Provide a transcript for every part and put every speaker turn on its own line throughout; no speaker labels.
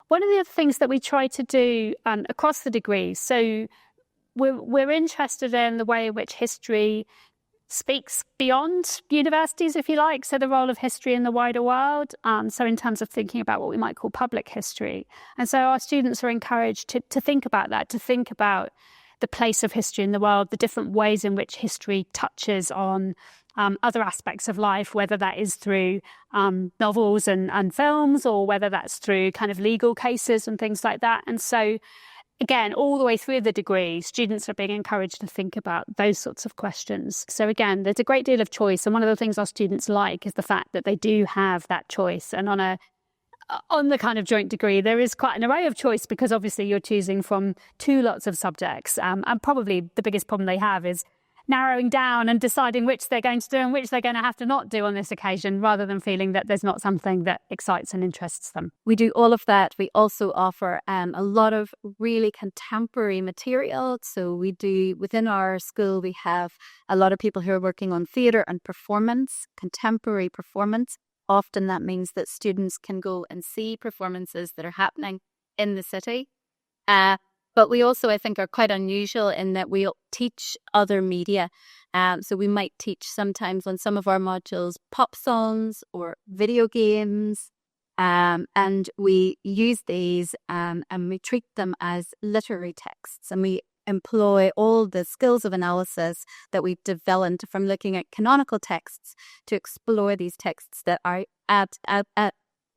one of the other things that we try to do across the degrees, so we're interested in the way in which history speaks beyond universities, if you like, so the role of history in the wider world. So in terms of thinking about what we might call public history. And so our students are encouraged to think about that, to think about the place of history in the world, the different ways in which history touches on other aspects of life, whether that is through novels and films, or whether that's through kind of legal cases and things like that. And so again, all the way through the degree, students are being encouraged to think about those sorts of questions. So again, there's a great deal of choice. And one of the things our students like is the fact that they do have that choice. And on the kind of joint degree, there is quite an array of choice, because obviously you're choosing from two lots of subjects. And probably the biggest problem they have is narrowing down and deciding which they're going to do and which they're going to have to not do on this occasion, rather than feeling that there's not something that excites and interests them.
We do all of that. We also offer a lot of really contemporary material. So we do, within our school, we have a lot of people who are working on theatre and performance, contemporary performance. Often that means that students can go and see performances that are happening in the city. But we also, I think, are quite unusual in that we teach other media. So we might teach sometimes on some of our modules pop songs or video games. And we use these and we treat them as literary texts. And we employ all the skills of analysis that we've developed from looking at canonical texts to explore these texts that are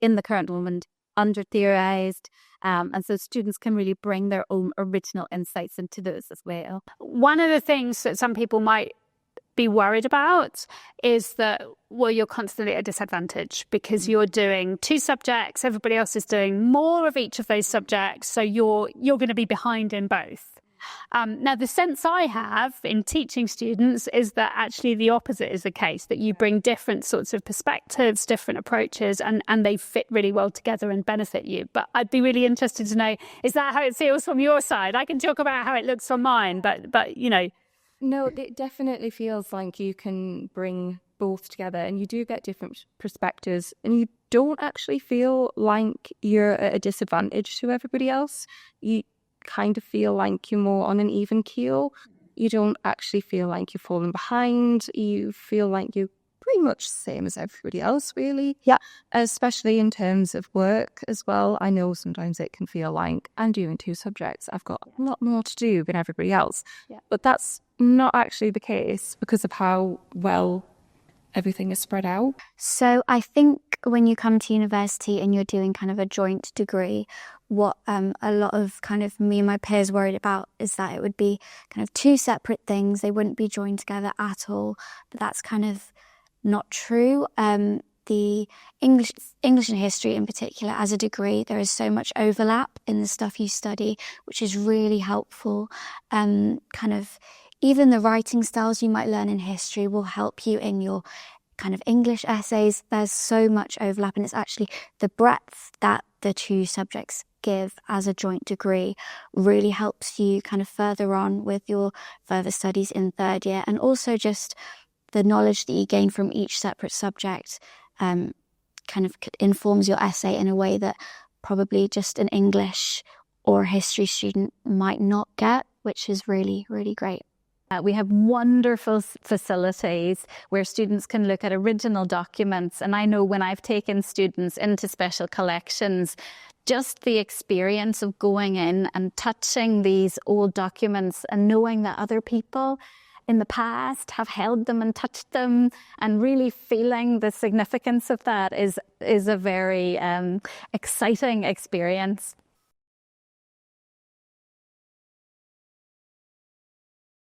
in the current moment under-theorized. And so students can really bring their own original insights into those as well.
One of the things that some people might be worried about is that, well, you're constantly at a disadvantage because you're doing two subjects, everybody else is doing more of each of those subjects, so you're going to be behind in both. Now, the sense I have in teaching students is that actually the opposite is the case, that you bring different sorts of perspectives, different approaches, and they fit really well together and benefit you. But I'd be really interested to know, is that how it feels from your side? I can talk about how it looks from mine, but you know.
No, it definitely feels like you can bring both together and you do get different perspectives and you don't actually feel like you're at a disadvantage to everybody else. You kind of feel like you're more on an even keel. You don't actually feel like you're falling behind. You feel like you're pretty much the same as everybody else, really. Yeah, especially in terms of work as well. I know sometimes it can feel like I'm doing two subjects. I've got a lot more to do than everybody else. Yeah. But that's not actually the case because of how well everything is spread out.
So I think when you come to university and you're doing kind of a joint degree, what a lot of kind of me and my peers worried about is that it would be kind of two separate things. They wouldn't be joined together at all. But that's kind of not true. The English and history in particular, as a degree, there is so much overlap in the stuff you study, which is really helpful. Kind of even the writing styles you might learn in history will help you in your kind of English essays. There's so much overlap, and it's actually the breadth that the two subjects give as a joint degree really helps you kind of further on with your further studies in third year, and also just the knowledge that you gain from each separate subject kind of informs your essay in a way that probably just an English or history student might not get, which is really, really great.
We have wonderful facilities where students can look at original documents. And I know when I've taken students into special collections, just the experience of going in and touching these old documents and knowing that other people in the past have held them and touched them, and really feeling the significance of that is a very exciting experience.